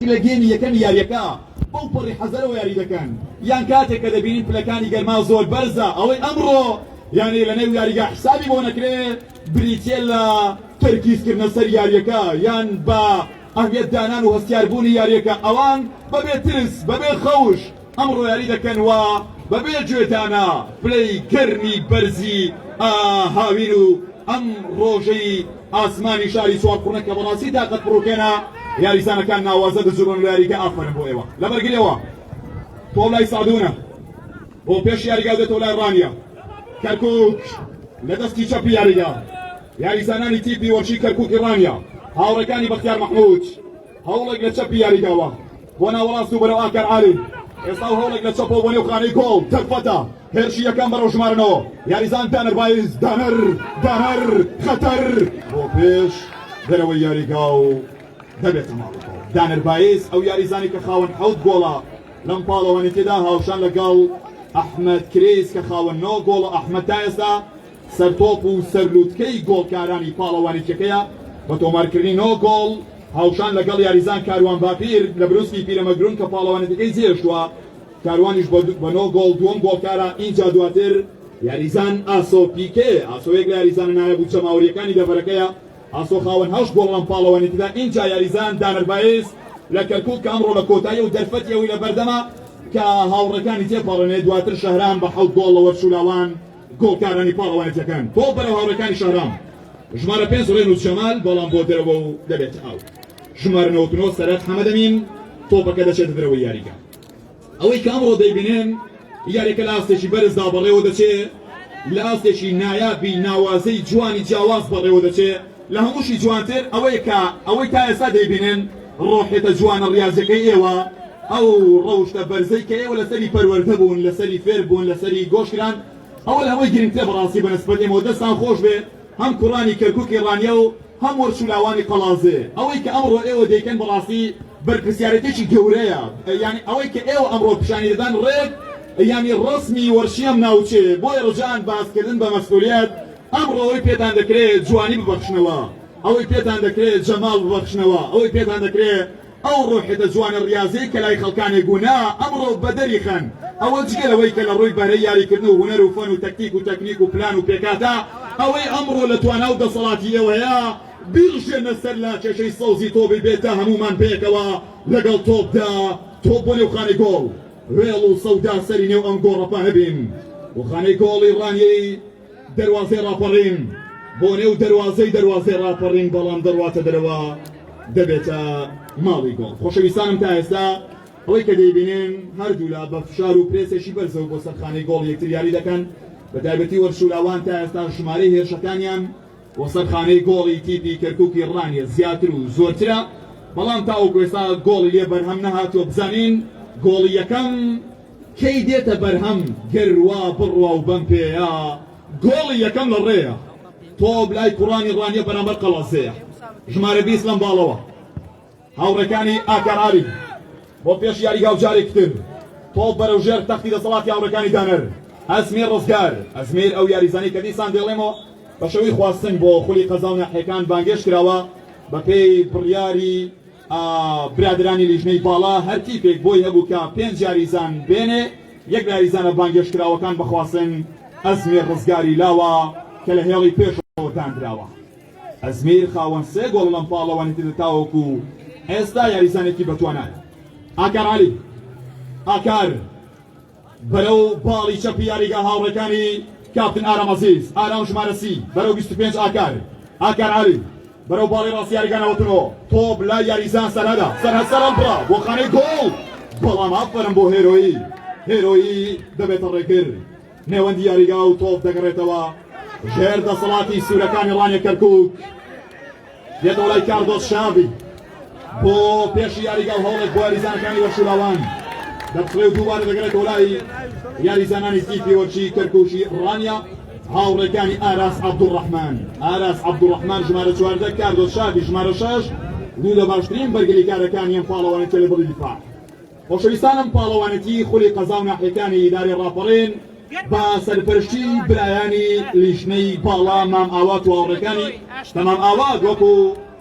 پلەگەنی یەکەم یاریەکە بەو پەڕی حەزەرەوە یاری دەکەن یان کاتێک کە دەبینین پلەکانی گەرما زۆر بەرزە ئەوەی ئەمڕۆ یعنی لە نێو یاریگا حسابی بۆ نەکرێت بریتێ لە تەرکیزکردنە سەر یاریەکە یان بە ئەهمیەت دانان و هەستیاربوونی یاریەکە ئەوان بەبێ ترس بەبێ خەوش ئەمڕۆ یاری دەکەن و بەبێ گوێدانە پلەی گەرمی بەرزی هاوین و ئەم ڕۆژەی ئاسمانی شاری چوارقوڕنە کە بەڕاستی تاقەت بڕووکێنە یاریزانەکان ناوازە دەجوڕن لە یاریگە ئافرن بۆ ئێوە لەبەرگرەوە تۆ لای سادونە بۆ پێش یاریگا دێتەوە لای ڕانیە کەرکووک لە دەستی چەپی یاریگا یاریزانانی تیپی وەرشی کەرکووکی ڕانیە هاوڕەکانی بەختیار مەحموود هەوڵێک لە چەپی یاریگاوە بۆ ناوەڕاست و بەرەو ئاکەر عالی ئێستا هەوڵێک لە چەپەوە بۆ نێو خانەی گۆڵ تەکفەتە هێرشی یەکەم بەرەو ژمارنەوە یاریزان دانەر بایز دانەر خەتەر بۆ پێش دەرەوەی یاریگا و دەبێتە ماڵەکەەوە دانەر بایز ئەو یاریزانی کە خاوەن حەوت گۆڵە لەم پاڵەوەنی تێدا هاوشان لەگەڵ ئەحمەد کریس کە خاوەن 9 گۆڵە ئەحمەد تا ئێستا سەرتۆپ و سەرلووتکەی گۆڵکارانی پاڵەوانی تێکەیە بە تۆمارکردنی 9 گۆڵ هاوشان لەگەڵ یاریزان کاروان باپیر لە بروسکی پیرەمەگرون کە پاڵەوانەتەکەی جێشتووە کاروانیش بە 9 گۆڵ دووەم گۆڵکارە اینجا دواتر یاریزان ئاسۆ پیکێ ئاسۆیەک لە یاریزانە نایە بوو چەماوەریەکانی دەڤەرەکەیە ئاسۆ خاوەن 8 گۆڵ لەم پاڵەوانێتیدا اینجا یاریزان دانەربایز لە کەرکووک کە ئەمڕۆ لە کۆتایی و دەرفەتی ئەوی لە بەردەما کە هاوڕەکانی تێپەڕێنێ دواتر شەهرام بە 7 گۆڵ لە وەرشولاوان گۆڵکارانی پاڵەوانێتەکەن تۆ بەرەو هاوڕەکانی شەهرام ژمارە 5 ڕێنوس جەمال بەڵام بۆ دەرەوە و دەبێت ئاو ژمارە 99 سەرەت حەمەدەمین تۆپەکە دەچێت دەرەوەی یاریگا ئەوەی کە ئەمڕۆ دەیبینێن یاریەکە لە ئاستێکی بەرزدا بەڕێوە دەچێت لە ئاستێکی نایابی ناوازەی جوانی جیاواز بەڕێوە دەچێت لە هەمووشی جوانتر ئەوەی تا ئێستا دەیبینێن ڕۆحێتە جوانە ڕاضیەکەی ئێوە ئەو ڕەوشتە بەرزەی کە ئێوە لەسەری پەروەردە بوون لەسەری فێر بوون لەسەری گۆشتکران ئەوە لە هەمووی گرنگترە بەڕاستی بەنسبەت ئێمەوە دەستان خۆش بێ هەم کوڕانی کەرکووکی ڕانیە و هەم وەرچولاوانی قەڵازێ ئەوەی کە ئەمڕۆ ئێوە دەیکەن بەڕاستی بەرپرسیارەتێکی گەورەیە یعنی ئەوەی کە ئێوە ئەمڕۆ پیشانی دەدان ڕێک یعنی ڕسمی وەرشیەم ناوچێ بۆی ڕجان باسکردن بە مەسئولیت ئەمڕۆ ئەوەی پێتان دەکرێت جوانی ببەخشنەوە ئەوەی پێتان دەکرێت جەمال ببەخشنەوە ئەوەی پێتان دەکرێت ئەو ڕۆحێتە جوانە ڕاضی کە لای خەڵکانی گونا ئەمڕۆ بەدەری خەن ئەوە جگەلەوەی کە لە ڕووی بەرەی یاریکردن و هونەر و فەن و تەکتیک و تەکنیک و پلان و پێکاتە ئەوەی ئەمڕۆ لە توانا و دەسەڵاتی ئێوەیە بیرژێنە سەر لا کێشەی سەوزی تۆبی بێتە هەمومان پێکەوە لەگەڵ تۆپدا تۆپ بۆ نێو خانەی گۆڵ ڕێڵ و سەودا سەری نێو ئەم گۆڕەپە هەبین و خانەی گۆڵی ڕانیەی دەروازەی ڕاپەڕین بۆ نێو دەروازەی ڕاپەڕین بەڵام دەڕواتە دەرەوە دەبێتە ماڵی گۆڵ خۆشەویستانم تا ئێستا ئەوەی کە دەیبینێن هەردوو لە بە فشار و پرێسێکی بەرزە و بۆ سەر خانەی گۆڵ یەکتر یاری دەکەن بە تایبەتی وەرشولاوان تا ئێستا ژمارەی هێرشەکانیان بۆ سەر خانەی گۆڵی تیپی کەرکووکی ڕانیە زیاتر و زۆرترە بەڵام تاوەکو ئێستا گۆڵی لێ بەرهەم نەهاتووە بزانین گۆڵی یەکەم کەی دێتە بەرهەم گەروا بڕوا و بەم پێەیە گۆڵی یەکەم لە ڕێیە تۆ بلای کوڕانی ڕانیە بەرامبەر قەڵەزەیە ژمارە 20 لەم باڵەوە هاوڕەکانی ئاکەرعالی بۆ پێش یاریگا و جارێکتر تۆ بەرەو ژێر تەختی دەسەڵاتی هاوڕەکانی دانەر ئەزمیر ڕزگار ئەزمیر ئەو یاریزانی کە دیسان دێڵێمەوە بە شەوەی خواستن بۆ خولی قەزا و ناحیەکان بانگێش کراوە بە پێی بڕیاری برادرانی لیژنەی باڵا هەر تیپێک بۆی هەبوو کە 5 یاریزان بێنێ یەک یاریزانە بانگێش کراوەکان بخواستن ئەزمیر ڕزگاری لاوە کە لە هێڵی پێشەوە دانراوە ئەزمیر خاوەن 3 گۆڵ لەم پاڵەوانی تر تاوەکو ئێستا یاریزانێکی بەتوانایە ئاکار عەلی ئاکار بەرەو باڵی چەپی یاریگا هاوڕێکانی کاپتن ئارام عەزیز ئارام ژمارە 30 بەرەو 25 ئاکار عەلی بەرەو باڵی ڕاستی یاریگانەوەتنەوە تۆپ لای یاریزان سەرهەدا سەرهەد بڕا بۆ خانەی گۆڵ بەڵام ئافەرم بۆ هێرۆیی دەبێتە ڕێگر نێوەندی یاریگا و تۆپ دەگەڕێتەوە ژێر دەسەڵاتی سوورەکانی ڕانیە کەرکووک دێتەوە لای کاردۆس شاوی بۆ پێشی یاریگا و هەوڵێک بۆ یاریزانەکانی وەرشولاوان دەبخرێ و دووبارە دەگەڕێتەوە لای یاریزانانی تیپی وەرچی کەرکووشی ڕانیە هاوڕێکانی ئاراس عەبدوڕەحمان ژمارە 14 کاردۆس شاوی ژمارە 6 دوو لە باشترین بەرگەلیکارەکانیان پاڵەوانێت لە بڕی دیفاع خۆشەویستانم پاڵەوانێتی خولی قەزا و ناحیەکانی ئیداری ڕاپەڕین با سەرپەرشتی برایانی لیژنەی باڵا مام ئاوات و هاوڕێکانی تەمام ئاوات وەکو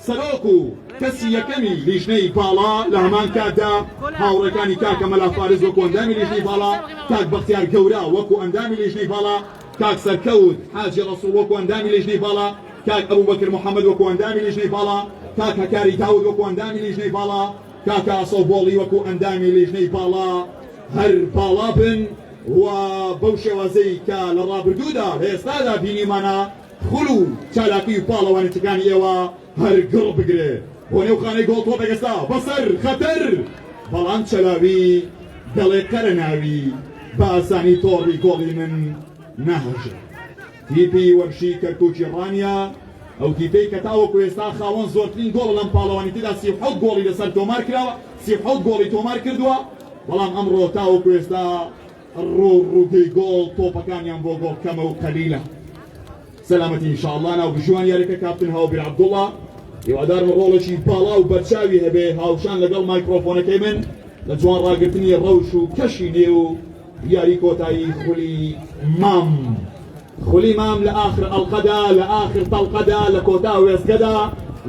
سەرۆک و کەسی یەکەمی لیژنەی باڵا لە هەمان کاتدا هاوڕێکانی کاکە مەلا فارز وەکو ئەندامی لیژنەی باڵا، کاک بەختیار گەورە وەکو ئەندامی لیژنەی باڵا، کاک سەرکەوت حاجی ڕەسوڵ وەکو ئەندامی لیژنەی باڵا، کاک ئەبوبەکر محەممەد وەکو ئەندامی لیژنەی باڵا، کاک هەکاری داود وەکو ئەندامی لیژنەی باڵا، کاک ئاسۆبۆڵی وەکو ئەندامی لیژنەی باڵا، هەر باڵا بن و بەو شێوازەی کە لە ڕابردوودا لە ئێستادا بینیمانە خول و چالاکی و پاڵەوانێتەکانی ئێوە هەر گڕ بگرێ بۆ نێوخانەی گۆڵ تۆ بەگەستا بەسەر خەتەر، بەڵام چەلاوی دەڵێ قەرە ناوی بە ئاسانی تۆڕی گۆڵی من ناهەژێ. تیپی وەرشی کەرکووکی ڕانیا ئەو تیپەی کە تاوەکو ئێستا خاوەن زۆرترین گۆڵ لەم پاڵەوانیتدا 37 گۆڵی لەسەر تۆمار کراوە، 37 گۆڵی تۆمار کردووە، بەڵام ئەمڕۆ تاوەکو ئێستا ڕووگەی گۆڵ تۆپەکانیان بۆ گۆڵ کەمە و قەلیلە. سەلامەتی ئینشاءالله ناو بژوان یاریەکە کاپتن هاوبیر عەبدوڵڵا هیوادارم ڕۆڵێکی باڵا و بەرچاوی هەبێ هاوشان لەگەڵ مایکرۆفۆنەکەی من لە جوان ڕاگرتنی ڕەوش و کەشی نێ و یاری کۆتایی خولی مام. خولی مام لە ئاخر ئەڵقەدا لە ئاخر تەڵقەدا لە کۆتا وێستگەدا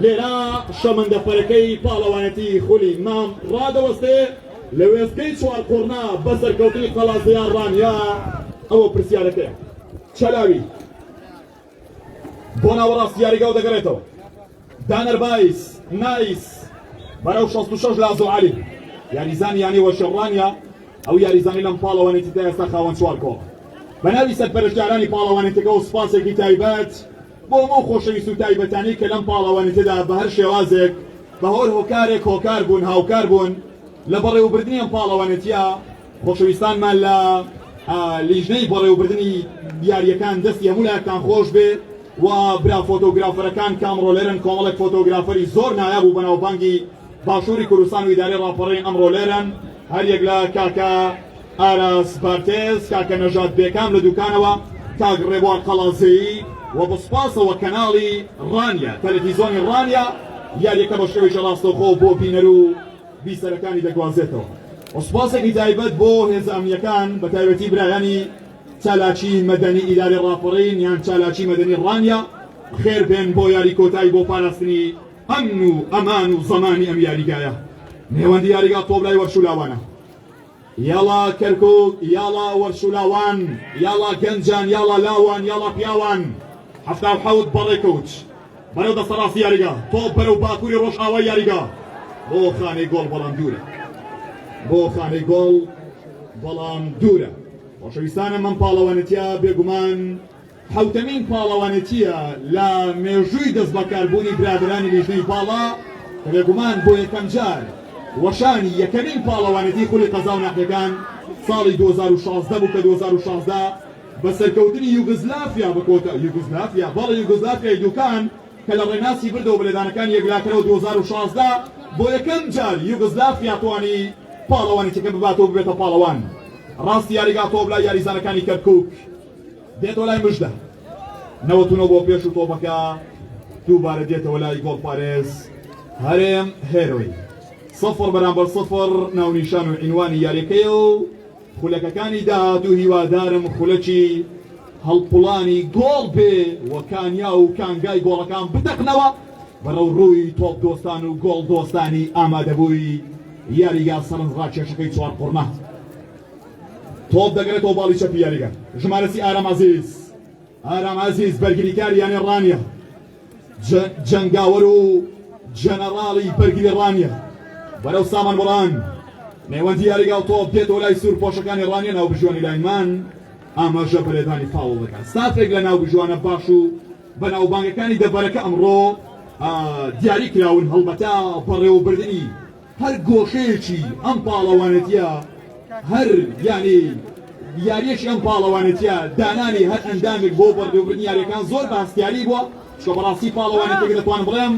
لێرە شەمەندەفەرەکەی پاڵەوانەتی خولی مام ڕادەوەستێ لە وێستگەی چوار قوڕنا بە سەرکەوتنی قەڵازیان ڕانیا. ئەوە پرسیارەکەیە چەلاوی بۆ ناوەڕاستی یاریگا و دەگەڕێتەوە. دانەر بایس نایس بەرەو 66 لازۆ عەلی یاریزانی یانی وەشەڕانیا ئەو یاریزانی لەم پاڵەوانێتیدا ئێستا خاوەن چوار کۆڵ. بە ناوی سەرپەرشتیارانی پاڵەوانێتەکە و سوپاسێکی تایبەت بۆ هەموو خۆشەویست و تایبەتانی کە لەم پاڵەوانێتیدا بە هەر شێوازێک بە هۆر هۆکارێک هۆکار بوون هاوکار بوون لە بەڕێوەبردننی ئەم پاڵەوانێتیە. خۆشەویستانمان لە لیژنەی بەڕێوەبردننی یاریەکان دەستی هەموو لایەکان خۆش بێ و برا فۆتۆگرافەرەکان کامڕۆ لێرن کۆمەڵێک فۆتۆگرافەری زۆر نایاب و بەناوبانگی باشووری کوردستان و ئیدارەی ڕاپەڕین ئەمڕۆ لێرن. هەر یەک لە کاکە ئاراس بارتێز، کاکە نەژاد بێکام لە دوکانەوە، کاک ڕێبوار قەڵازەیی و بەسپاسەوە کەناڵی ڕانیا تەلەڤیزۆنی ڕانیا یاریەکە بە شێوەیەکی ڕاستەوخۆ بۆ بینەر و بیسەرەکانی دەگوازێتەوە. وەسپاسێکی تایبەت بۆ هێزە ئەمنیەکان بە تایبەتی برایانی چالاکی مەدەنی ئیدارەی ڕاپەڕین یان چالاکی مەدەنی ڕانیا خێر بێن بۆ یاری کۆتایی بۆ پاراستنی ئەمن و ئەمان و زەمانی ئەم یاریگایە. نێوەندی یاریگا تۆبلای وەرشولاوانە. یاڵا کەرکووک، یاڵا وەرشولاوان، یاڵا گەنجان، یاڵا لاوان، یاڵا پیاوان. 77 بەڕێکەوت بەرەو دەسەڕاستی یاریگا تۆپ بەرەو باکووری ڕۆژئاوای یاریگا بۆ خانەی گۆڵ بەڵام دوورە، بۆ خانەی گۆڵ بەڵام دوورە. خۆشەویستانە من پاڵەوانێتیە بێگومان حوتەمین پاڵەوانێتیە لە مێژووی دەست بەکاربوونی برادرانی لیژنەی باڵا کە بێگومان بۆ یەکەم جار وەشانی یەکەمین پاڵەوانێتی خولی قەزا و ناحیەکان ساڵی 2016 بوو کە 2016 بە سەرکەوتنی یوگزلافیا بکۆتە یوگزلافیا بەڵێ یوگزلافیای دوکان کە لە ڕێناسی بردەوە بەلێدانەکان یەکلاکەرەوە 2016 بۆ یەکەم جار یوگزلافیا توانی پاڵەوانێتەکە بباتەوە ببێتە پاڵەوان. ڕاستی یاریگا تۆبلای یاریزانەکانی کەرکووک دێتەوە لای مژدە 99 بۆ پێش و تۆپەکە دووبارە دێتەوە لای گۆڵپارێز هەرێم هێرۆی 0 بەرامبەر 0 ناونیشان و عینوانی یاریەکەیە و خولەکەکانی داهاتوو هیوادارم خولەکی هەڵپوڵانی گۆڵ بێ و کانیا و کانگای گۆڵەکان بدەقنەوە بەرەو ڕووی تۆپ دۆستان و گۆڵ دۆستانی ئامادەبووی یاریگا سەرنج ڕاکێشەکەی چوار قوڕنا. تۆپ دەگرێتەوە باڵی چەپی یاریگا ژمارەسی ئارام عەزیز، ئارام عەزیز بەرگریکار یانی ڕانیا جەنگاوەر و جەنەڕاڵی بەرگری ڕانیا بەرەو سامان بڕان نێوەندی یاریگا و تۆپ دێتەوە لای سوور پۆشەکانی ڕانیا ناو بژوانی لایمان ئاماژە بەلێدانی فاوڵ دەکات. ساتێک لە ناو بژوانە باش و بەناوبانگەکانی دەبەرەکە ئەمڕۆ دیاری کراون هەڵبەتە بەڕێوەبردننی هەر گۆشەیەکی ئەم پاڵەوانێتیە هەر یانی یاریەکی ئەم پاڵەوانێتیە دانانی هەر ئەندامێک بۆ بەڕێوەبردننی یاریەکان زۆر باستیاری بووە چکە بەڕاستی پاڵەوانێتێک دەتوانم بڵێم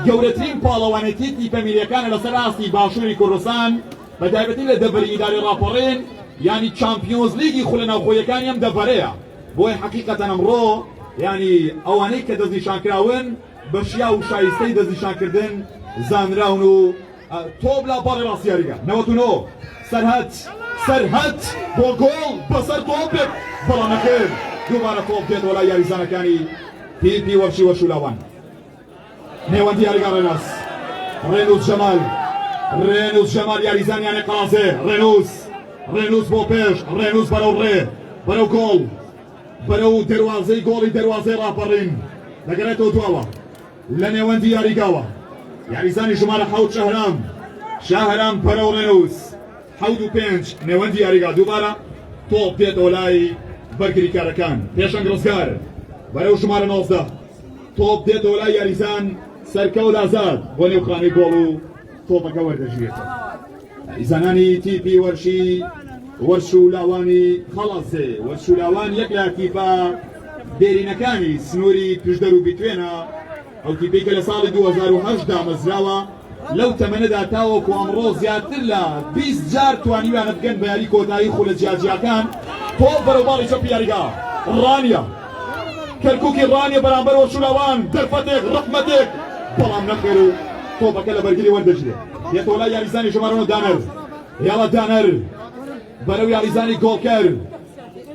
گەورەترین پاڵەوانێتی تیپەمیریەکانە لەسەر ئاستی باشووری کوردستان بە تایبەتی لە دەبەری ئیدارەی ڕاپەڕین یانی چامپیۆنز لیگی خولە ناوخۆیەکانی ئەم دەبەرەیە بۆی حەقیقەتەن ئەمڕۆ یانی ئەوانەی کە دەستنیشانکراون بە شیا و شایستەی دەستنیشانکردن زانراون و تۆبلا باڵی ڕاستی یاریگا 99 سەرهەت سەرهەت بۆ گۆڵ بەسەر تۆپێک بەڵام نەکرد دووبارە تۆپ دێتەوە لای یاریزانەکانی پیپی وەرشی وەرشولاوان نێوەندی یاریگا ڕێناس رێنوس جەمال رێنوس جەمال یاریزانیانێ قازێ رێنوس بۆ پێش رێنوس بەرەو ڕێ بەرەو گۆڵ بەرەو دەواازەی گۆڵی دەواازەی ڕاپەڕین دەگەڕێتەوە دواوە لە نێوەندی یاریگاوە یاریزانی ژمارە حەوت شاهرام بەرەو رێنوس 5 نێوەندی یاریگا دووبارە تۆپ دێتەوە لای بەرگری کارەکان پێشەنگ ڕزگار بەرەو ژمارە 19 تۆپ دێتەوە لای یاریزان سەرکەوت ئازاد بۆ نێوخانەی گۆڵ و تۆپەکە وەردەژێت یاریزانانی تیپی وەرش و لاوانی خەڵاسێ وەرش و لاوان یەک لە تیپە دێرینەکانی سنووری پشدەر و بیتوێنە ئەو تیپی کە لە ساڵی 2008 دامەزراوە لەو تەمەنەدا تاوەکو ئەمڕۆ زیاتر لە 20 جار توانیویانە بگەن بە یاری کۆتایی خولە جیاجیاکان تۆپ بەرەو باڵی چەپی یاریگا ڕانیە کەرکووکی ڕانیە بەرامبەر وەرش و لاوان دەرفەتێک ڕەحمەتێک بەڵام نەخێر و تۆپەکە لە بەرگری وەردەژرێت دێتەوە لای یاریزانی ژمارە دانەر یاڵە دانەر بەرەو یاریزانی گۆڵکەر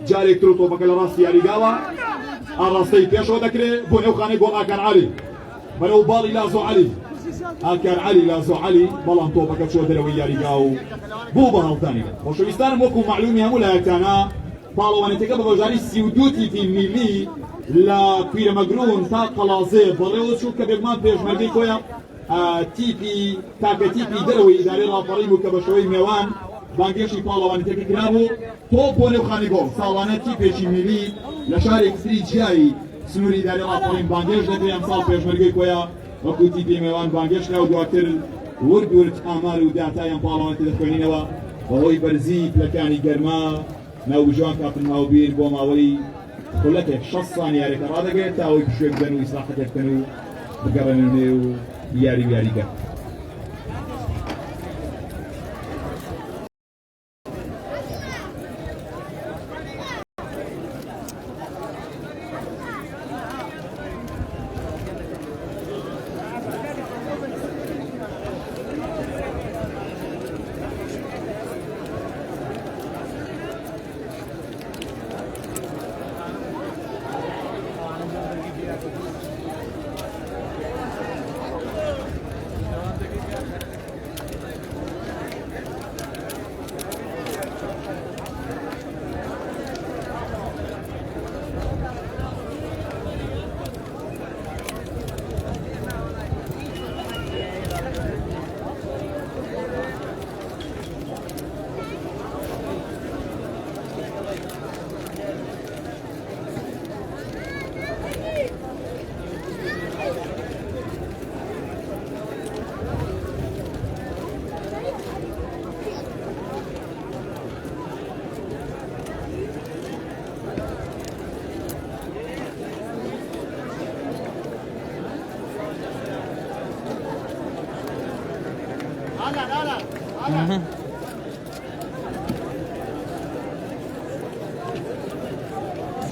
جارێک تر تۆپەکە لە ڕاستی یاریگاوە ئاڕاستەی پێشەوە دەکرێت بۆ نێوخانەی گۆڵ ئاکار عەلی بەرەو باڵی لازۆ عەلی ئاکار عەلی لازۆ عەلی بەڵام تۆپەکە چوە دەرەوەی یاریگا و بوو بە هەڵدانی خۆشەویستانم وەکو معلومی هەموو لایەکانە پاڵەوانێتەکە بە بەژاری 32 تیپی میلی لە کویرەمەگرون تا قەڵازێ بەڕێوە چوو کە بێگومان پێشمەرگەی کۆیە تیپی تاکە تیپی دەرەوەی ئیدارەی ڕاپەڕی بوو کە بەشەوەی میێوان بانگێشی پاڵەوانێتەکەی کرابوو تۆپ بۆ نێوخانی گۆڵ ساڵانە تیپێکی میلی لە شارێک تری جیایی سنووری ئیدارەی ڕاپەڕین بانگێش دەکرێت ئەمساڵ پێشمەرگەی کۆیە وەکو تیپی میێوان بانگێش کرا و دواتر ورد ئامار و داتایان پاڵەوانێتی دەخوێنینەوە بەهۆی بەرزی پلەکانی گەرما ناوبژوان کاپن هاوبیر بۆ ماوەی خولەتێک 6 سانیارێکە ڕادەگرێت تا ئەوەی پشوێک بدەن و ئیسلاحەتێک بکەن و بگەڕێنە نێو یاریگا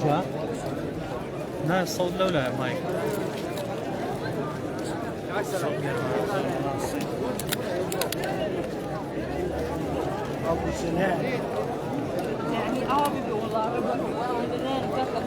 جا؟ نه الصوت لولا مايك يعني abi والله انا فقط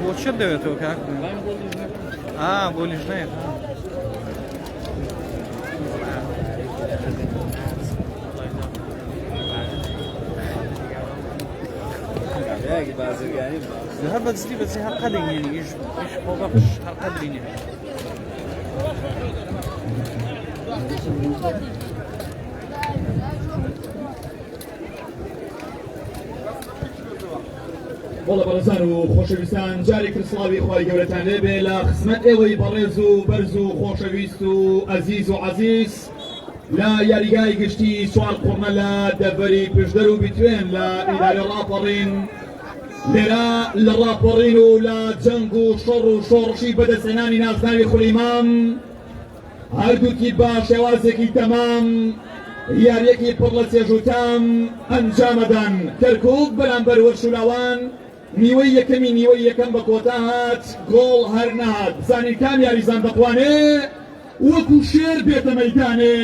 Вот что дает его как? А, болежный. ذهب بتزلي بتزلي هالقدر يعني إيش فوق مش هالقدر يعني. والله بەڕێزان و خۆشەویستان جارێک سڵاوی خوای گەورەتان لێبێ لە خزمەت ئێوەی بەڕێز و بەرز و خۆشەویست و ئەزیز و عەزیز لا یاریگای گشتی سوال قڕنە لە دەڤەری پشدەر و بتوێن لە ئیدارە ڕاپەڕین لێرە لە ڕاپەڕین و لە جەنگ و شەڕ و شۆڕشی بەدەستهێنانی نازناوی خولیمام هەردووکی با شێوازێکی تەمام یاریەکی پڕ لە چێژوتام ئەنجامەدان کەرکووک بەرامبەر وەرشولاوان نیوەی یەکەمی نیوەی یەکەم بە کۆتا هات گۆڵ هەر نەهات بزانین کام یاریزان دەتوانێ وەکو شێر بێتە مەیدانێ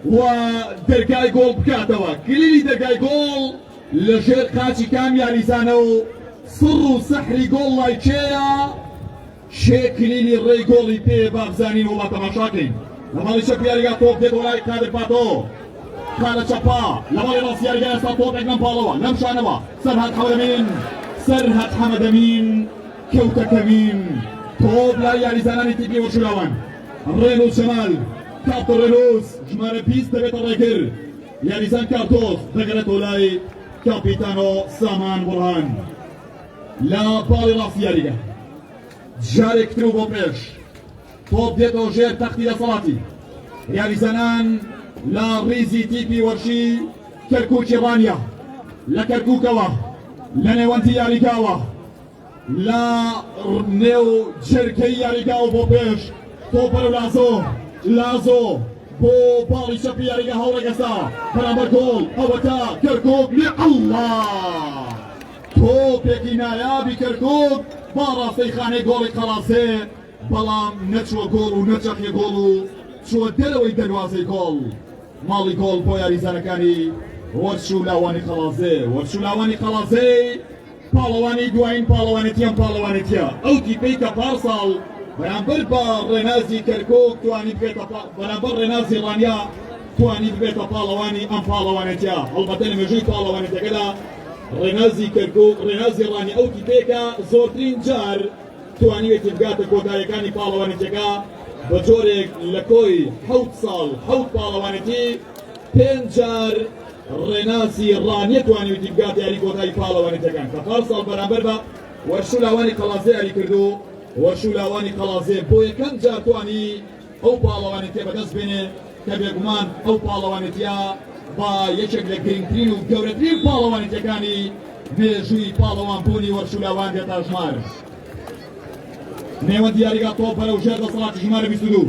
و دەرگای گۆڵ بکاتەوە کلیلی دەرگای گۆڵ لە ژێر قاچی کام یاریزانە و سڕ و سەحری گۆڵ لای کێیە شێ کلیلی ڕێی گۆڵی پێ با بزانین و با تەماشاکەین لە ماڵی چەپ یاریگا تۆپ دێتەوە لای قادر پاتۆ قالە چەپا لە ماڵی ڕاست یاریگا ئێستا تۆپێک لەم پاڵەوە لەم شانەوە سەرهات حەمەدەمین سەرهات حەمەدەمین کەوتە کەمین تۆپ لای یاریزانانی تیپی وەرشولاوان ڕێنوس شەمال کاپتە ڕێنوس ژمارە 20 دەبێتە ڕێگر یاریزان کارتۆس دەگەرێتەوە لای کاپیتانۆ سامان بڕهان لە پاڵی ڕاستی یاریگا جارێک تر و بۆ پێش تۆپ دێتەوە ژێر تەختی دەسەڵاتی یاریزانان لە ڕیزی تیپی وەرشی کەرکووکی ڕانیا لە کەرکووکەوە لە نێوەندی یاریگاوە لە نێو جەرگەی یاریگاوە بۆ پێش تۆپ بەرەو لازۆ بۆ باڵی چەپی یاریگا هەوڵێگەستا بەرامبەر گۆڵ ئەوە تا کەرکووک لێ ئەڵڵا تۆپێکی نایابی کەرکووک با ڕاستەی خانەی گۆڵی قەڵاسێ بەڵام نەچووە گۆڵ و نەچەقیە گۆڵ و چووە دەرەوەی دەروازەی گۆڵ ماڵی گۆڵ بۆ یاریزانەکانی وەرشولاوانی قەڵازێ پاڵەوانی دوایین پاڵەوانێتیان پاڵەوانێتیە ئەو تیپەی کە پارساڵ بەرامبەر بە ڕێنازی کەرکووک توانی بێتە بەرامبەر ڕێنازی ڕانیا توانی ببێتە پاڵەوانی ئەم پاڵەوانێتیە هەڵبەتە لە مێژووی پاڵەوانێتەکەدا ڕێنازی کەرکووک ڕێنازی ڕانی ئەو تیپێکە زۆرترین جار توانیوێتی بگاتە کۆتاییەکانی پاڵەوانێتەکە بە جۆرێک لە کۆی 7 ساڵ 7 پاڵەوانێتی 5 جار ڕێناسی ڕانیە توانیوێتی بگات یاری کۆتایی پاڵەوانێتەکان کە پارساڵ بەرامبەر بە وەرشولاوانی قەڵازێ یاری کردو وەرشولاوانی قەڵازێ بۆ یەکەم جار توانی ئەو پاڵەوانێتیە بەدەست بێنێ کە بێگومان ئەو پاڵەوانێتیە با یەکێک لە گرنگترین و گەورەترین پاڵەوانێتیەکانی مێژووی پاڵەوان بوونی وەرشولاوان دێتە ژمار نێوەندی یاریگا تۆپ بەرەو ژێر دەسەڵاتی ژمارە 22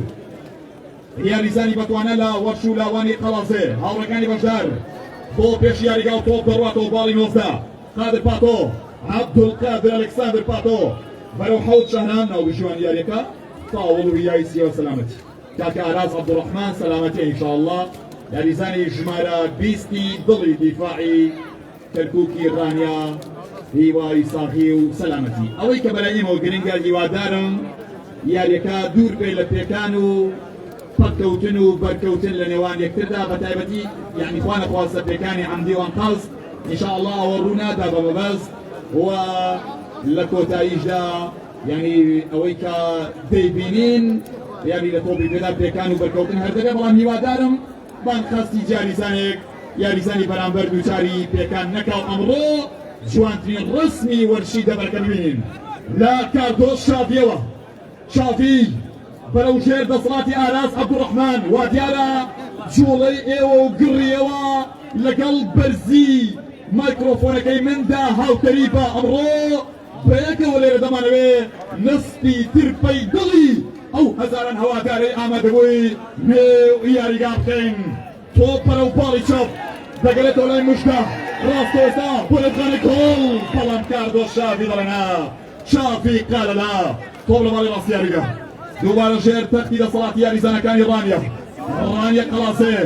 یاریزانی بەتوانە لە وەرشولاوانی قەڵازێ هاوڕەکانی بەشدار بۆ پێش یاریگا و تۆپ دەڕواتەوە باڵی 19 قادر پاتۆ عەبدولقادر ئەلێکساندر پاتۆ بەرەو حەوت شەهرام ناوبژوان یاریەکە تاوڵ و یای سیەوە سەلامەتی کاکە ئاراز عەبدوڕەحمان سەلامەتی ئینشاءالله یاریزانی ژمارە 20 دڵی دیفاعی کەرکووکی ڕانیا هیوای ساغی و سەلامەتی ئەوەی کە بەلایەمەوە گرنگە هیوادارم یاریەکە دوور بێ لە پێکان و پەککەوتن و بەرکەوتن لە نێوان یەکتردا بە تایبەتی یعنی خوا نەخواستە پێکانی عەمدی و ئەنقەز ئینشاءالله ئەوە ڕوونادا بە مەبەست و لە کۆتاییشدا یعنی ئەوەی کە دەیبینین یعنی لە تۆپی پێدا پێکان و بەرکەوتن هەردەبێ بەڵام هیوادارم بانخاستی جاریزانێک یاریزانی بەرامبەر دووچاری پێکان نەکاو ئەمڕۆ جوانترین ڕسمی وەرشی دەبەرکە ببینین لە کاردۆس شافیەوە شافی بەرەو ژێر دەسەڵاتی ئاراز عەبدوڕەحمان وا دیارە جوڵەی ئێوە و گڕیەوە لەگەڵ بەرزی مایکرۆفۆنەکەی مندا هاوکەری بە ئەمڕۆ بەیەکەوە لێرە دەمانەوێ نسپی ترپەی دڵی ئەو هەزاران هەوادارەی ئامادەبووی نێو یاریگا بکەین تۆپ بەرەو پاڵی چەپ دەگەرێتەوە لای مشتە ڕاستە ئێستا بۆ لەبخانەی کۆڵ بەڵام کاردۆس شافی دەڵێنا شافی قالە لا تۆپ لە ماڵی ڕاستی یاریگا دووبارە ژێر تەختی دەسەڵاتی یاریزانەکانی ڕانیا قەڵاسێ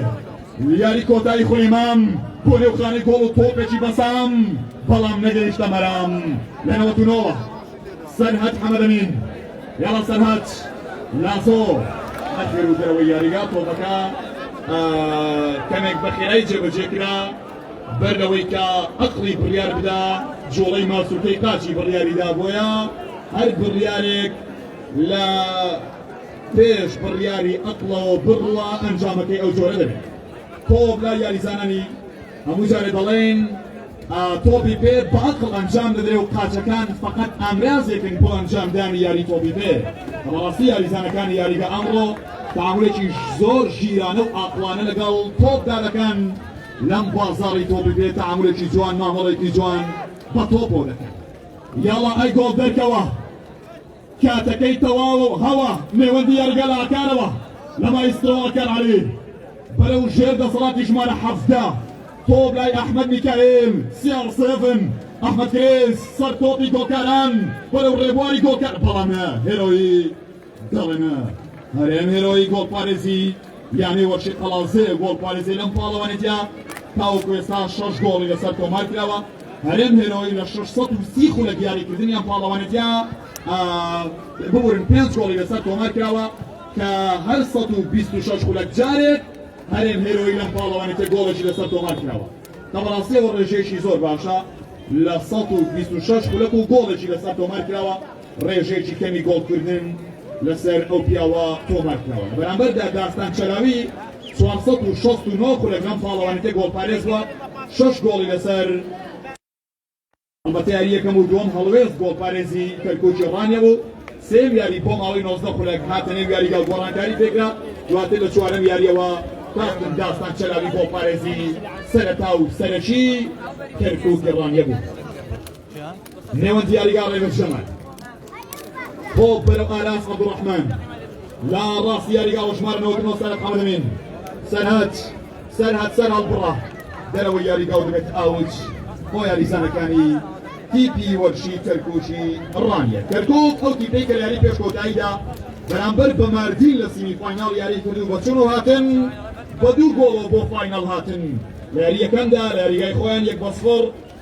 یاری کۆتایی خولیمام بۆ نێوخانەی گۆڵ و تۆپێکی بەسام بەڵام نەگەیشتە مەرام لە 99 سەرهەت حەمەدەمین یاڵا سەرهەت لازۆ ئەخێر و دەرەوەی یاریگا تۆپەکە کەمێک بەخێرایی جێبەجێکرا بەرەوەی کە ئەقڵی بڕیار بدا جۆڵەی ماسوولکەی قاچی بڕیاریدا بۆیە هەر بڕیارێک لە پێش بڕیاری ئەقڵەوە بڕڵە ئەنجامەکەی ئەو جۆرە دەبێت تۆپ لای یاریزانانی هەموو جارێ دەڵێن تۆپی پێ بە ئەقڵ ئەنجام دەدرێ و قاچەکان فەقەت ئامرازێکن بۆ ئەنجامدانی یاری تۆپی پێ بەڕاستی یاریزانەکانی یاریگا ئەمڕۆ تعاملێکی زۆر ژیرانە و ئاقلانە لەگەڵ تۆپدا دەکەن لەم بازاڕی تۆپ بێت تعاملێکی جوان مامەڵێکی جوان بە تۆپ بۆ دەکەن یاڵا ئەی گۆڵ دەرکەوە کاتەکەی تەواو هەوە نێوەندی یارگەلاکانەوە لە مایسترۆکەن عەلی بەرەو ژێر دەسەڵاتی ژمارە 17 تۆپ لای ئەحمەد میکائیل CR7 ئەحمەد کرێز سەر تۆپی گۆکاران بەرەو ڕێبواری گۆکار بەڵامە هێرۆی دەڵێنە هەرێم هێرۆی گۆڵپارێزی یانێ وەرشی قەڵازێ گۆڵپارێزی لەم پاڵەوانێتیا تاوەکو ئێستا 6 گۆڵی لەسەر تۆمار کراوە هەرێم هێرۆی لە 630 خولە دیاریکردنی ئەم پاڵەوانێتیا ببورن 5 گۆڵی لەسەر تۆمار کراوە کە هەر 126 خولەک جارێک هەرێم هێرۆی لەم پاڵەوانێتیا گۆڵێکی لەسەر تۆمار کراوە تەبڕاستیەوە ڕێژەیەکی زۆر باشە لە 126 خولەک و گۆڵێکی لەسەر تۆمار کراوە ڕێژەیەکی کەمی گۆڵکردن لەسەر ئەو پیاوە تۆمار کراوە بەرامبەردا داستان چەلاوی 469 خولەک لەم پاڵەوانێتیا گۆڵپارێز بووە 6 گۆڵی لەسەر البته یاری یکم و دوم هەڵوێز گۆڵپارێزی کەرکووکی ڕانیە بوو سێم یاری بۆ ماوەی 19 خولەک هاتنێ یاریگەڵ گۆڕانکاری پێکرا دواتر لە چوارەم یاریەوە تاقن داستان چەلاوی گۆڵپارێزی سەرەتا و سەرەکی کەرکووکی ڕانیە بوو نێوەندی یاریگا ڕێوەش جەمال خۆ بەرەو ئالاس عەبدوڕەحمان لا ڕاستی یاریگا و ژمارەنەوەکردنەوە سەرەت حەمەدەمین سەرهەت سەر هەڵبڕە دەرەوەی یاریگا و دەبێت ئاوچ بۆ یاریزانەکانی تیپی وەرشی کەرکووکی ڕانیە کەرکووک ئەو تیپەی کە یاری پێشکۆتاییدا بەرامبەر بە ماردین لە سیمی فایناڵ یاری کردو بە چون و هاتن بە 2 گۆڵەوە بۆ فایناڵ هاتن لە یاریەکەمدا لە یاریگای خۆیان 1-0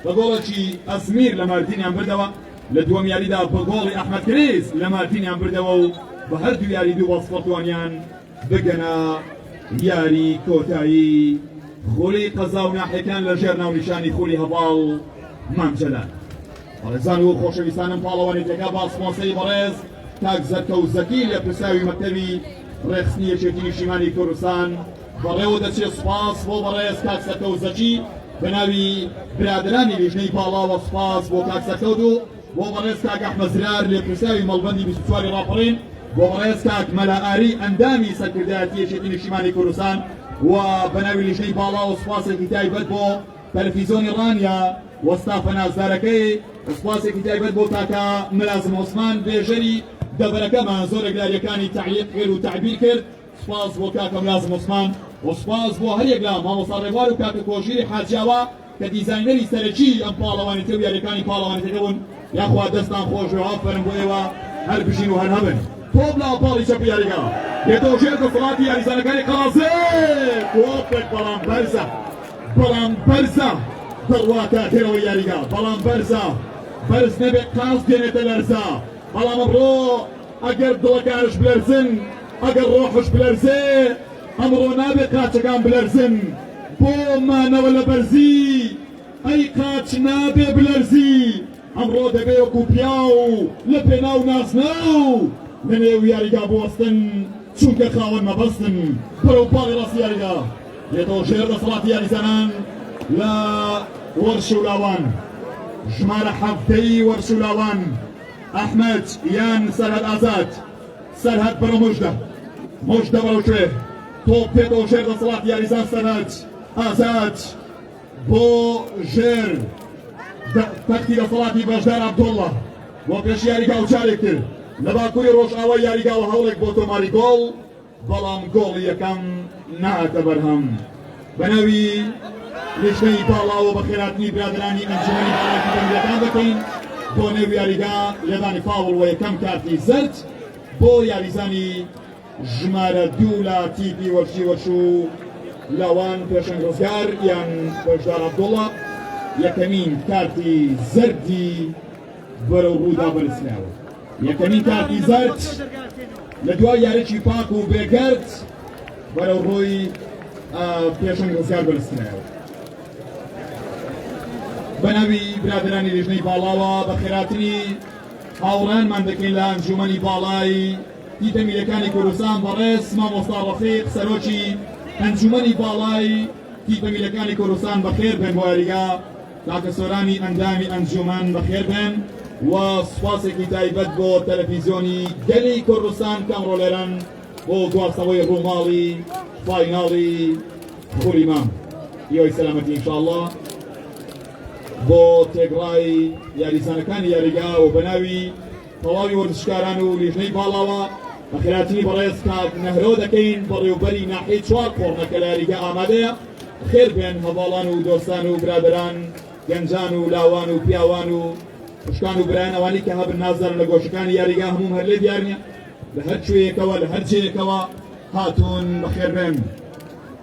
بە گۆڵێکی ئەزمیر لە ماردینیان بردەوە لە دووەم یاریدا بە گۆڵی ئەحمەد کرێز لە ماردینیان بردەوە و بە هەردوو یاری 2-0 توانیان بگەنە یاری کۆتایی خولی قەزا و ناحیەکان لە ژێر ناونیشانی خولی هەواڵ مامجەلان بەڕێزان و خۆشەویستانم پاڵەوانێتەکە با سپۆنسەری بەڕێز کاک زەرکە و زەکی لە پرساوی مەکتەبی ڕێخستنی یەکێتی نیشتیمانی کوردستان بەڕێوە دەچێت سوپاس بۆ بەڕێز کاک زەرکە و زەکی بە ناوی برادرانی لیژنەی باڵاوە سوپاس بۆ کاک زەرکەوت و بۆ بەڕێز کاک ئەحمەد زرار لێ پرساوی مەڵبەندی 24 ڕاپەڕین بۆ بەڕێز کاک مەلاعاری ئەندامی سەرکردایەتی یەکێتی نیشتیمانی کوردستان و بەناوی لیژنەی باڵا و سوپاسێکی تایبەت بۆ تەلەڤیزۆنی ڕانیا وەستافە نازدارەکەی سوپاسێکی تایبەت بۆ کاکە ملازم عوسمان بێژەری دەبەرەکەمان زۆرێک یاریەکانی تعلیق کرد و تعبیر کرد سوپاس بۆ کاکە ملازم عوسمان و سوپاس بۆ هەریەک لە مامۆستا ڕێبوار و کاکە کۆژیری حاجیاوە کە دیزاینەری سەرەکی ئەم پاڵەوانێتە و یاریەکانی پاڵەوانێتەکە بوون یاخوا دەستان خۆش و ئافەرم بۆ ئێوە هەر بژین و هەر هەبن تۆپ لە ئاپاڵی چەپی یاریگا دێتەوە ژێر دەسەڵاتی یاریزانەکانی قەڵازێ تۆپێک بەڵام بەرزە دەڕواتە دێرەوەی یاریگا بەڵام بەرز نەبێت قاس دێنێتە لەرزە بەڵام ئەمڕۆ ئەگەر دڵەکانش بلەرزن ئەگەر ڕۆحش بلەرزێ ئەمڕۆ نابێت قاچەکان بلەرزن بۆ مانەوە لە بەرزی ئەی قاچ نابێ بلەرزی ئەمڕۆ دەبێ وەکو پیاو لە پێناو نازنە و لە نێو یاریگا بوەستن چونکە خاوەن مەبەستن بەرەو پاڵی ڕاستی یاریگا دێتەوە ژێر دەسەڵاتی یاریزانان لە وەرشولاوان ژمارە 7 وەرشولاوان ئەحمەد یان سەرهەد ئازاد سەرهەد بەرەو مژدە بەرەو کوێ تۆپ پێتەوە ژێر دەسەڵاتی یاریزان سەرهەد ئازاد بۆ ژێر تەختی دەسەڵاتی بەشدار عەبدوڵڵا بۆ پێش یاریگا و جارێک کرد لە باکووری ڕۆژئاوای یاریگاوە هەوڵێک بۆ تۆماری گۆڵ بەڵام گۆڵی یەکەم نهاتە بەرهەم بەناوی لیژنەی باڵاوە بە خێراتنی برادرانی ئەنجومەنی باڵای فیدەنگەکان دەکەین بۆ نێو یاریگا لەدانی فاوڵ و یەکەم کارتی زەرد بۆ یاریزانی ژمارە 2 لە تیپی وەرشی لاوان پێشەنگ ڕزگار یان بەشدار عەبدوڵڵا یەکەمین کارتی زەردی بەرەو ڕوودا بەرزراوە یەکەمین کارتی زەرد لە دوای یاریی پاک و بێگەرد بەرەو ڕۆی پێشەنگ ڕزگار بەرزراوە بەناوی برادرانی لیژنەی باڵاوە بە خێراتنی هاوڕێنمان دەکەین لە ئەنجومەنی باڵای تیپەمیلەکانی کوردستان بەڕێز مامۆستا ڕەفیق سەرۆکی ئەنجومەنی باڵای تیپەمیلەکانی کوردستان بەخێر بێن بۆ یاریگا کاکە سۆرانی ئەندامی ئەنجومەن بەخێر بێن و سوپاسێکی تایبەت بۆ تەلەڤیزۆنی گەلی کوردستان کە ئەمڕۆ لێرەن بۆ گواستنەوەی ڕووماڵی فایناڵی خولی مام یۆی سەلامەتی ئینشاءالله بۆ تێگڕای یاریزانەکانی یاریگا و بەناوی تەواوی وەرزشکاران و لیژنەی باڵاوە بەخێراتنی بەڕێز کات نەهرۆ دەکەین بەڕێوبەری ناحیەی چوار کۆڕنەکە لە یاریگا ئامادەیە خێر بێن هەواڵان و دۆستان و برادران گەنجان و لاوان و پیاوان و خوشکان و برایان ئەوانی کە هەبن نازانن لە گۆشەکانی یاریگا هەموو هەر لێ دیار نییە لە هەر کوێیەکەوە لە هەر جێیەکەوە هاتوون بەخێر بێن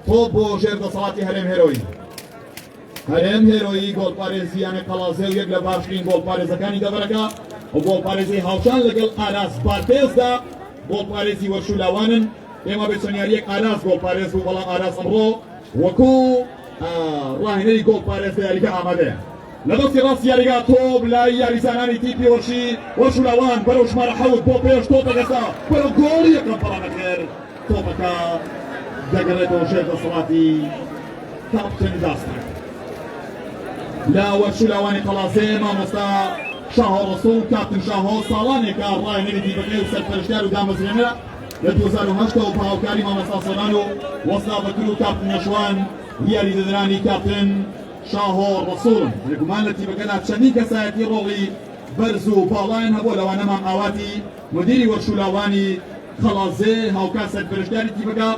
تۆ بۆ ژێر دەسەڵاتی هەرێم هێرۆی هەرێم هێرۆیی گۆڵپارێزیانە قەڵازێ و یەک لە باشترین گۆڵپارێزەکانی دەبەرەکە و گۆڵپارێزی هاوشان لەگەڵ ئالاس بارتێزدا گۆڵپارێزی وەرشولاوانن ئێمە بێ چەندیاریەک ئالاس گۆڵپارێز بوو بەڵام ئالاس ئەمڕۆ وەکو ڕاهێنەری گۆڵپارێز یاریگا ئامادەیە لە دەستی ڕاستی یاریگا تۆپ لای یاریزانانی تیپی وەرشولاوان بەرەو ژمارە حەوت بۆ پێش تۆپە دەستا بەرەو گۆڵی یەکەم بەڵامەخێر تۆپەکە دەگەڕێتەوە ژێر دەسەڵاتی کاپتن داستان لا وەرشولاوانی قەڵازێ مامۆستا شاهۆ ڕەسوڵ کاپتن شاهۆ ساڵانێکە ڕاهێنەری تیپەکەی و سەرپەرشتیار و دامەزرێنەرە لە 2008 و هاوکاری مامۆستا سەران و وەستا بەکر و کاپتن نەشوان یاری دەدرانی کاپتن شاهۆ ڕەسوڵ لەگومان لە تیپەکەدا چەندین کەسایەتی ڕۆڵی بەرز و باڵایان هەبوو لەوانەمان ئاواتی مدیری وەرشولاوانی قەڵازێ هاوکار سەرپەرشتیاری تیپەکە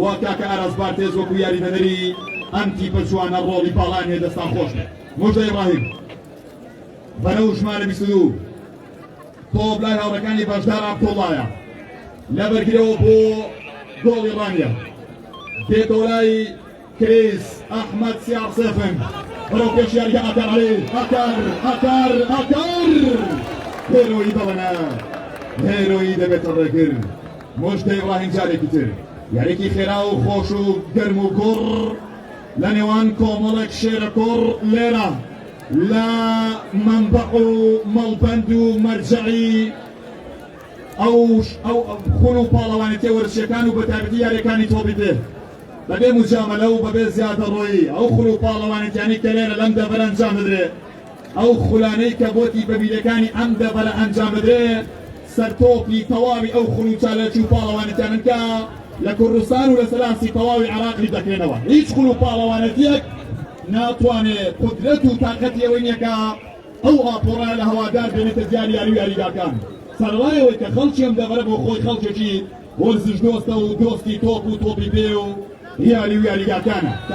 و کاکە ئاراس بارتێز وەکو یاری دەدەری ئەم تیپە جوانە ڕۆڵی باڵایان هەیە دەستان خۆش مۆژدە ئیبراهیم بەرەو ژمارە 22 تۆ بلای هاوڕەکانی بەشدار ئابتوڵایە لەبەرگرەوە بۆ گۆڵی ڕانیە دێتەوە لای کریس ئەحمەد سیار سێفن بەرەو پێش یاریگە ئاکار عەلی ئاکار هێرۆیی دەڵێنە هێرۆیی دەبێتە ڕێگر مۆژدە ئیبراهیم جارێکی تر یاریکی خێرا و خۆش و گەرم و گوڕ لە نێوان کۆمەڵێک شێرە کوڕ لێرە لا منبع و مەڵبەند و مەرجعی ئەو خون و پاڵەوانێتی وەرزشیەکان و بەتایبەتی یاریەکانی تۆپی دێ بەبێ موجامەلە و بەبێ زیادە ڕۆیی ئەو خون و پاڵەوانێتیانی کە لێرە لەم دەبەرە ئەنجام بدرێ ئەو خولانەی کە بۆتی بەبیلەکانی ئەم دەبەرە ئەنجام بدرێ سەرتۆپی تەواوی ئەو خون و چالێکی و پاڵەوانێتیانن کە لە کوردستان و لە سەلاسی تەواوی عراقی دەکرێنەوە هیچ خون و پاڵەوانێتیەک ناتوانێت قدرەت و تاقەتی ئەوەی نییەکە ئەو ئاپۆڕە لە هەوادار بێنێتە دیاری یاری و یاریگاکان سەرڕایەوەی کە خەڵکی ئەم دەبەرە بۆ خۆی خەڵکێکی وەرزش دۆستە و دۆستی تۆپ و تۆپی پێ و یاری و یاریگاکانە کە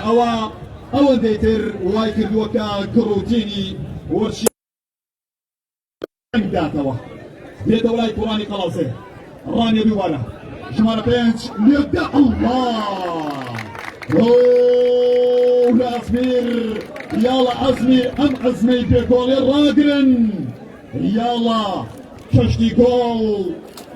ئەوەندەی تر وای کردووەکە گڕوتینی وەرشیداتەوە بێتەوە لای قوڕانی قەڵازێ ڕانیە دووبارە ژمارە 5 لێدە لازمير يلا عزمي ام عزمي بيقول الراقرن يلا كشتي جول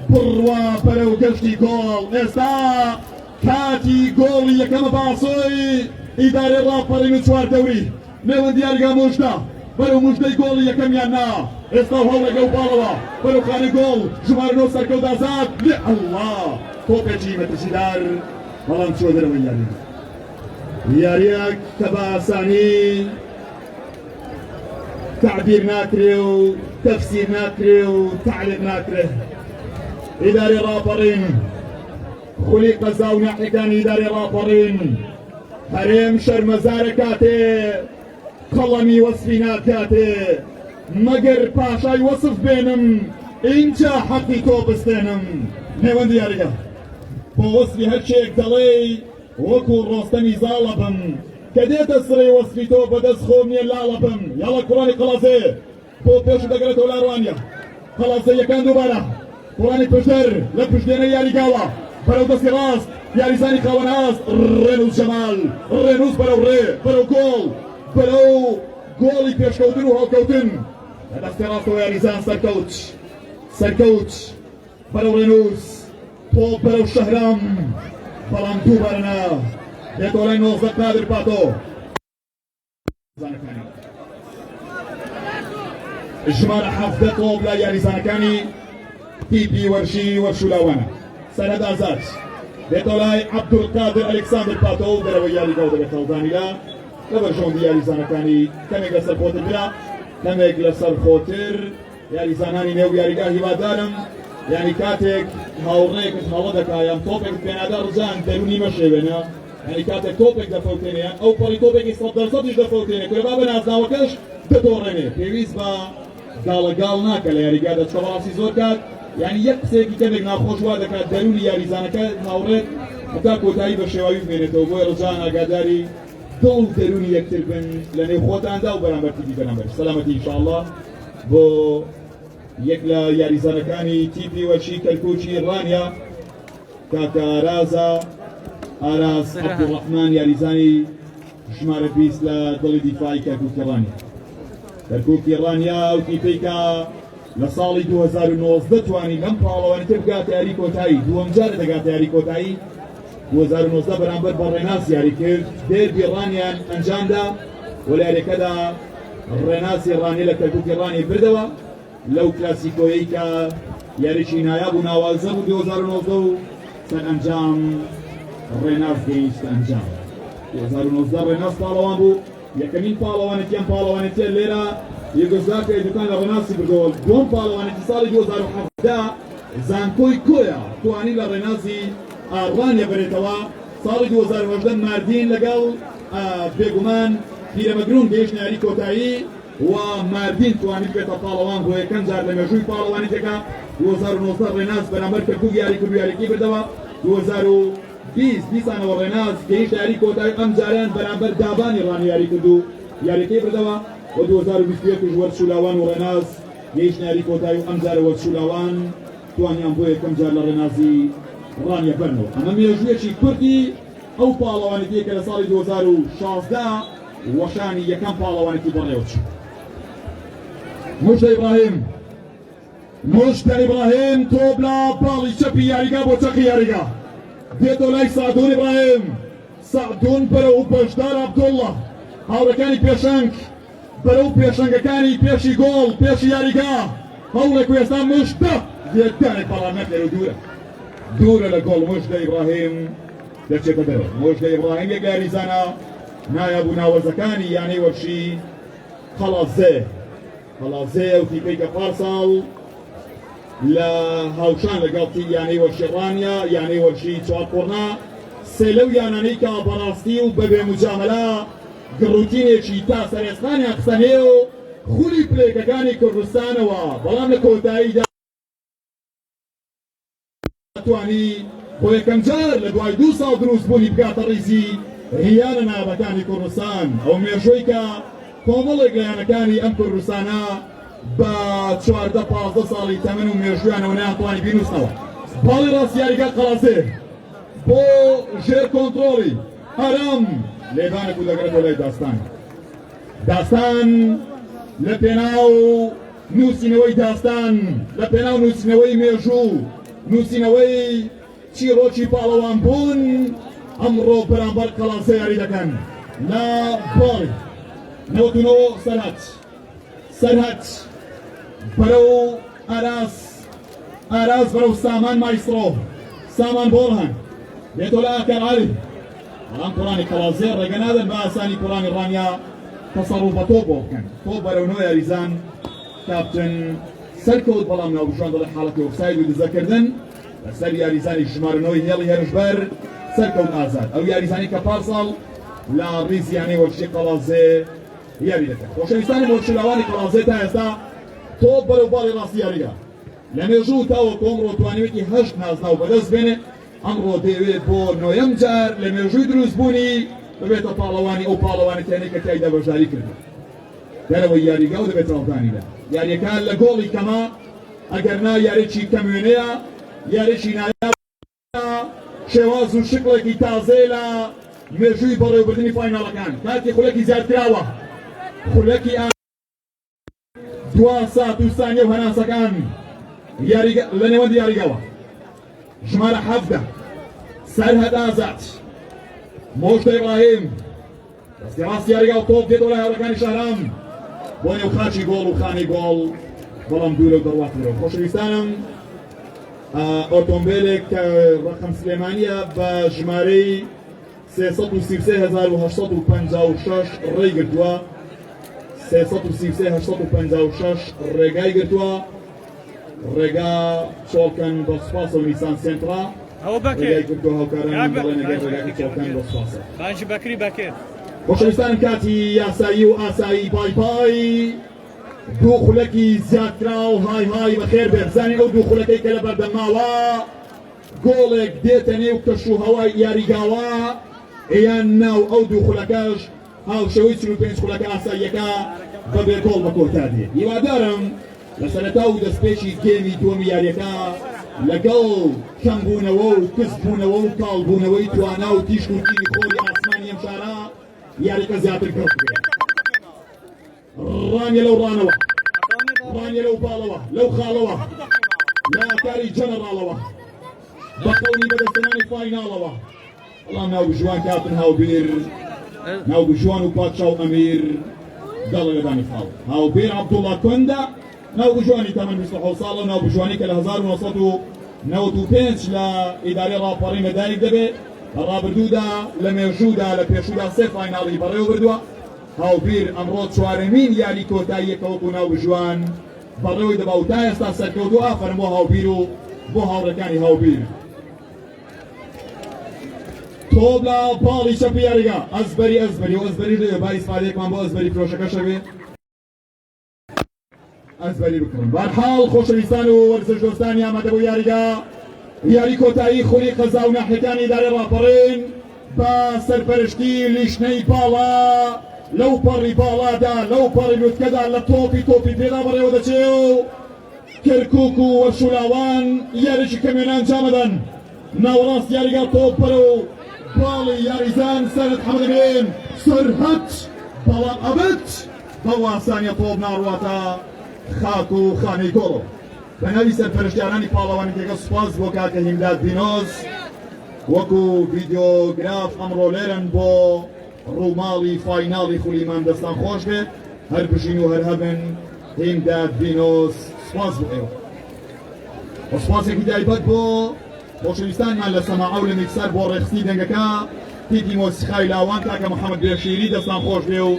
بروا برو كشتي جول استا كاتي جول يكما باصوي اداري رابرين وشوار دوري نيوان ديارقا مجدا برو مجدا جول يكم يانا استا هولا جو بالوا برو خاني جول جمار نوصر كودازات لا الله توبيجي متشدار والله شو دروي يعني یاریەک کە بە ئاسانی تعبیر ناکرێ و تەفسیر ناکرێ و تعلیق ناکرێ ئیداری ڕاپەڕین خولی قەزا و ناحیەکانی ئیداری ڕاپەڕین هەرێم شەرمەزارە کاتێ قەڵەمی وەسفی ناکاتێ مەگەر پاشای وەسف بێنم اینجا حەقی تۆ بستێنم نێوەندی یاریگە بۆ وەسفی هەرچێک دەڵێ وەکو ڕۆستەمی زاڵە بم کە دێتە سڕێ وەسفی تۆ بەدەست خۆم نیە لاڵە بم یاڵە کوڕانی قەڵازێ بۆ پێش دەگرێتەوە لاڕوانیە قەڵازێ یەکان دووبارە کوڕانی پشتەر لە پشتێنەی یاریگاوە بەرەو دەستی ڕاست یاریزانی خاوەناست ڕێنووس جەمال ڕێنووس بەرەو ڕێ بەرەو گۆڵ بەرەو گۆڵی پێشکەوتن و هەڵکەوتن لە دەستی ڕاستەوە یاریزان سەرکەوت بەرەو ڕێنووس تۆپ بەرەو شەهرام بەڵام دووبارەنا دێتەوە لای 19 قادر پاتۆ ژمارە 17 تۆپ لای یاریزانەکانی تیپی وەرشولاوانە سەرهەد ئازاد دێتەوە لای عەبدولقادر ئەلێکساندر پاتۆ و دەرەوەی یاریگا و دەبێت هەڵدانیدا لە بەرژەوەندی یاریزانەکانی کەمێک لەسەر خۆتر برا کەمێک لەسەر خۆتر یاریزانانی نێو یاریگا هیوادارم يعني كاتك هاوريك هەڵەدەکا یان تۆپێک پێنادا ڕجان دەرونی مەشێوێنە يعني کاتێک تۆپێک دەفەوتێنێ ئەو پەڕی تۆپێکی 100% دەفەوتێنێ کورە با بە نازناوەکەش دەدۆڕێنێ پێویست بە گاڵەگاڵ ناکە لە یاریگا دەچکە بەڕاستی زۆر کات يعني یەک قسەیەکی کەمێک ناخۆش وا دەکات دەرونی یاریزانەکە هاوڕێت هەتا کۆتایی بە شێواوی بمێنێتەوە بۆی ڕجان ئاگاداری دڵ و دەرونی یەکتر بن لە نێو خۆتاندا و بەرامبەر تیپی بەرامبەر سەلامەتی ئینشاءالله بۆ یەک لە یاریزانەکانی تیپی وەچی کەرکووکی ڕانیا کاکە ئاراز عەبدوڕەحمان یاریزانی ژمارە 20 لە دڵی دیفاعی کەرکووکی ڕانیا کەرکووکی ڕانیا و تیپەی کە لە ساڵی 2019 توانی لەم پاڵەوانێتە بگاتە یاری کۆتایی دووەم جارە دەگاتە یاری کۆتایی 2019 بەرامبەر بە ڕێناس یاری کرد دێربی ڕانیان ئەنجامدا و لە یاریەکەدا ڕێناسی ڕانی لە کەرکووکی ڕانی بردەوە لەو کلاسیکۆیەی کە یاریی نایاب و ناوازە بوو 2019 و سەر ئەنجام ڕێناس گەیشتە ئەنجام 2019 ڕێناس پاڵەوان بوو یەکەمین پاڵەوانێتیان پاڵەوانێتیە لێرە یەگۆزار کە دوکان لە ڕێناسی بردەوە دووەم پاڵەوانێتی ساڵی 2017 زانکۆی کۆیە توانی لە ڕێناسی ڕانیە بێتەوە ساڵی 2018 ماردین لەگەڵ بێگومان پیرەمەگرون گەیشتە یاری کۆتایی و ماردین توانیت بێتە پاڵەوان بۆ یەکەم جار لە مێژووی پاڵەوانێتەکە 2019 ڕێناس بەرامبەر کەرکووک یاری کرد و یاریەکەی بردەوە 2020 دیسانەوە ڕێناس گەیشتە یاری کۆتایی ئەم جاریان بەرامبەر دابانی ڕانی یاری کرد و یاریەکەی بردەوە و 2021 وەرچولاوان و ڕێناس گەیشتە یاری کۆتایی و ئەم جارە وەرچولاوان توانیان بۆ یەکەم جار لە ڕێنازی ڕانیە بەرنەوە ئەمە مێژوویەکی کوردی ئەو پاڵەوانێتیە کە لە ساڵی 2016 وەشانی یەکەم پاڵەوانێتی بەڕێوە چوو مشتە ئیبراهیم تۆپ لە پاڵی چەپی یاریگا بۆ چەقی یاریگا دێتەوە لای سعدون ئیبراهیم سعدون بەرەو بەشدار عەبدوڵڵە هاوڕەکانی پێشەنگ بەرەو پێشەنگەکانی پێشی گۆڵ پێشی یاریگا هەوڵێک کوێستان مشتە یەکدانێک بەڵام نەکرێت و دوورە لە گۆڵ مشتە ئیبراهیم دەچێتە دەرەوە مشتە ئیبراهیم یەک یاریزانە نایەبوو ناوەزەکانی یانەی وەرشی خەڵازێ و تیپەی کە پارساڵ لە هاوشان لەگەڵ یانەی وەرشی ڕانیا یانەی وەرشی چوارقۆڕنا سێ لەو یانانەی کە بەڕاستی و بەبێ مجامەلا گڕوتینێکی تا سەرێسخانیان قسەنێ و خولی پلێکەکانی کوردستانەوە بەڵام لە کۆتاییدا توانی بۆ یەکەم جار لە دوای 2 ساڵ دروستبوونی بگاتە ڕیزی هیانە نابەکانی کوردستان ئەو مێژووی کە کۆمەڵێک لە یانەکانی ئەم کوردستانە بە 14-15 ساڵی تەمەن و مێژویانەوە نەیانتوانی بینووسنەوە باڵی ڕاست یاریگا قەڵازێ بۆ ژێر کۆنتڕۆڵی ئارام لێبانێک و دەگرێتەوە لای داستان لە پێناو نووسینەوەی داستان لە پێناو نووسینەوەی مێژوو نووسینەوەی چیرۆکی پاڵەوان بوون ئەمڕۆ بەرامبەر قەڵازێ یاری دەکەن لە باڵی 99 سەرهەت بەرەو ئاراز بەرەو سامان مایسترۆ سامان بۆڵهەن دێتۆ لە ئاکار عالی بەڵام کوڕانی قەڵازێ ڕێگە نادەن بە ئاسانی کوڕانی ڕانیا تەسەڕوف بە تۆ بۆ بکەن تۆ بەرەو نۆ یاریزان کاپتن سەرکەوت بەڵام ناوبژان دەڵێ حاڵەتی ئۆفساید و دزەکردن لەسەر یاریزانی ژمارەنەوەی هێڵی هێرشبەر سەرکەوت ئازاد ئەو یاریزانی کە پارساڵ لە ڕیزیانەی وەرشی قەڵازێ یاری دەکەن خۆشەویستانی وەرشلاوانی قەڵازێ تا ئێستا تۆ بەرەو باڵی ڕاستی یاریگا لە مێژوو تاوە کۆمڕۆ توانیوێتی 8 نازنا و بەدەست بێنێ ئەمڕۆ دەیەوێت بۆ نۆیەم جار لە مێژووی دروستبوونی ببێتە پاڵەوانی ئەو پاڵەوانێتیانەی کە تایدا بەشداری کردو دەرەوەی یاریگا و دەبێت ڕاوتانیدا یاریەکان لە گۆڵی کەما ئەگەرنا یارێکی کەموێنەیە یارێکی نایاب شێواز و شکڵێکی تازەی لە مێژووی بەڕێوەبردننی فایناڵەکان کاتی خولەکی زیادکراوە خولەکی دوا سات و سانیە و هەناسەکان لە نێوەندی یاریگاوە ژمارە 17 سەرهەد ئازاد مۆشتە ئیبراهیم دەستی ڕاستی یاریگا و تۆپ دێتەوە لای هەوڵەکانی شارام بۆ نێو خاچی گۆڵ و خانی گۆڵ بەڵام دوورە و دەڕواتەوە خۆشەویستانم ئۆتۆمبیلێک کە ڕەقەم سلێمانیە بە ژمارەی 333856 ڕێی گرتووە 333856 ڕێگای گرتووە ڕێگا چۆکەن بە سوپاس و نیسان سێنترا ئەوە ڕێگای بەکێ کردو هاوکاران بڵێن ئەگەر ڕێگاکی چۆکەن بە سوپاسە بانجی بەکری بەکێ خۆشەویستانم کاتی یاسایی و ئاسایی پای پای دوو خولەکی زیادکرا و های های بەخێر بێ بزانین ئەو دوو خولەکەی کە لە بەردەماوە گۆڵێک دێتە نێو کەش و هەوای یاریگاوە ئەیان ناو ئەو دوو خولەکەش هاوشەوەی 45 خولەکە ئاساییەکە بەبێ گۆڵ بە کۆتا دێت هیوادارم لە سەرەتا و دەستپێکی گێمی دووەمی یاریەکە لەگەڵ کەمبوونەوە و کەسبوونەوە و کاڵبوونەوەی توانا و تیشک و تیمی خۆری ئاسمانی ئەم شارە یاریەکە زیاتر گەڵ بێت ڕانیە لەو ڕانەوە ڕانیە لەو باڵەوە لەو خاڵەوە لە کاری جەنەڕاڵەوە بە قەولی بەدەستەمانی فایناڵەوە بەڵام ناو بژوان کاتن هاوبیر ناو بژوان و پادشا و ئەمیر گەڵە لەدانی خاڵ هاوبیر عەبدوڵڵا کۆندا ناو بژوانی تەمەن 27 ساڵە ناو بژوانی کە لە 1995 لە ئیدارەی ڕاپەڕی مەدانێک دەبێت ڕابردوودا لە مێژوودا لە پێشوودا سێ فایناڵی بەڕێوە بردووە هاوبیر ئەمڕۆ چوارەمین یاری کۆتاییەکەوەکو ناو بژوان بەڕێوەی دەبا و تا ئێستا سەرکەوتووە ئافەرم بۆ هاوبیر و بۆ هاوڕەکانی هاوبیر تۆ بڵا باڵی چەپی یاریگا ئەزبەری ئەزبەری و ئەزبەری لێ باری سپارەیەکمان بۆ ئەزبەری فرۆشەکەشە بێ ئەزبەری بکڕن بەرحاڵ خۆشەویستان و وەرزش دۆستانی ئامادە بۆ یاریگا یاری کۆتایی خولی قەزا و ناحیەکانی ئیدارەی ڕاپەڕین بە سەرپەرشتی لیشنەی باڵا لەو پەڕی باڵادا لەو پەڕی لوتکەدا لە تۆپی پێدا بەڕێوە دەچێ و کەرکووک و وەرشولاوان یاریشی کەمێنان جامەدەن ناوەڕاست یاریگا تۆپ بەرە و باڵی یاریزان سەرت حەمەدەبێن سەرهەت بەڵام ئەبەت بەو ئاسانیە تۆپ ناڕواتە خاک و خانەی گۆڵۆ بە ناوی سەرپەرشتیارانی پاڵەوانی تێگە سوپاس بۆ کاکە هیمداد بینۆز وەکو ڤیدیۆگراف ئەمڕۆ لێرن بۆ ڕووماڵی فایناڵی خولیمان دەستان خۆش بێت هەر بژین و هەر هەبن هیمداد بینۆز سوپاس بۆ ئێوە سوپاسێکی تایبەت بۆ خۆشەویستانمان لە سەماعە و لە میکسەر بۆ ڕێخستی دەنگەکە تیتی مۆسیقای لاوان کاکە محەممەد بێشیری دەستان خۆش بێ و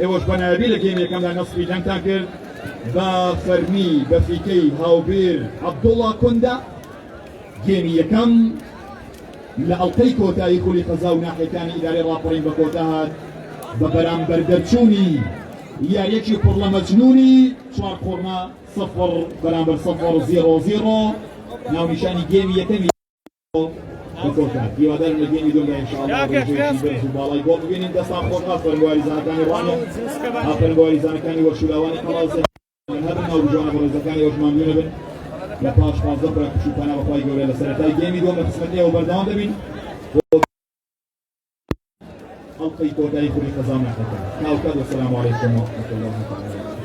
ئێوەش بەنایابی لە گێم یەکەمدا نەسبی دەنگتان کرد بە فەرمی بە فیکەی هاوبیر عەبدوڵڵا کۆندا گێمی یەکەم لە ئەڵقەی کۆتایی خولی قەزا و ناحیەکانی ئیدارەی ڕاپەڕین بە کۆتا هات بە بەرامبەر دەرچوونی یاریەکی پڕ لە مەجنونی 4 خۆرما 0 بەرامبەر 0-0 ناونیشانی گێمی یەکەمی بکۆتات هیوادارم لە گێمی دوم ئینشاءالله ڕێژەیەکی بەرز و باڵای گۆڵ ببینین دەستان خۆش ئافەرن بۆ یاریزانەکانی ڕانیە ئافەرن بۆ یاریزانەکانی وەرشولاوانی قەڵاوزە هەبن ناو بژوانە بە ڕێزەکانی ئەوژمان دوێنە بن لە پاش 15 پڕە کشی پەنا بەخوای گەورە لە سەرەتای گێمی دووەم لە قسمەتیەوە بەردەوام دەبین ئەڵقەی کۆتایی خولی قەزا و ناحیەکان کاوکات وەسەلام عەلەیکم وەرەحمەتوڵڵاهی وبەرەکاتوه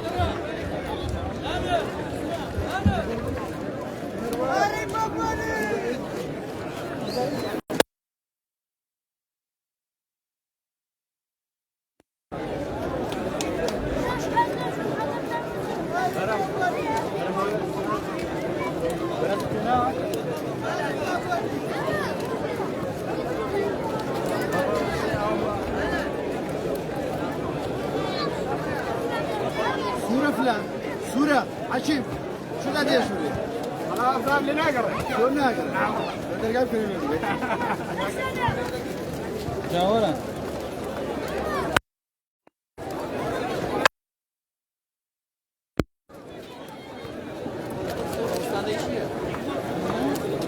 صورة فلان صورة عشيم شو قاعد يسوي؟ أنا أفهم لي ناقرة شو ناقرة؟ نعم ترجع في جاورا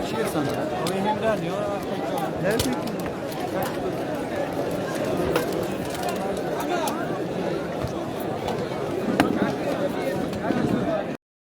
چیه سنده؟ اوی هم دادی و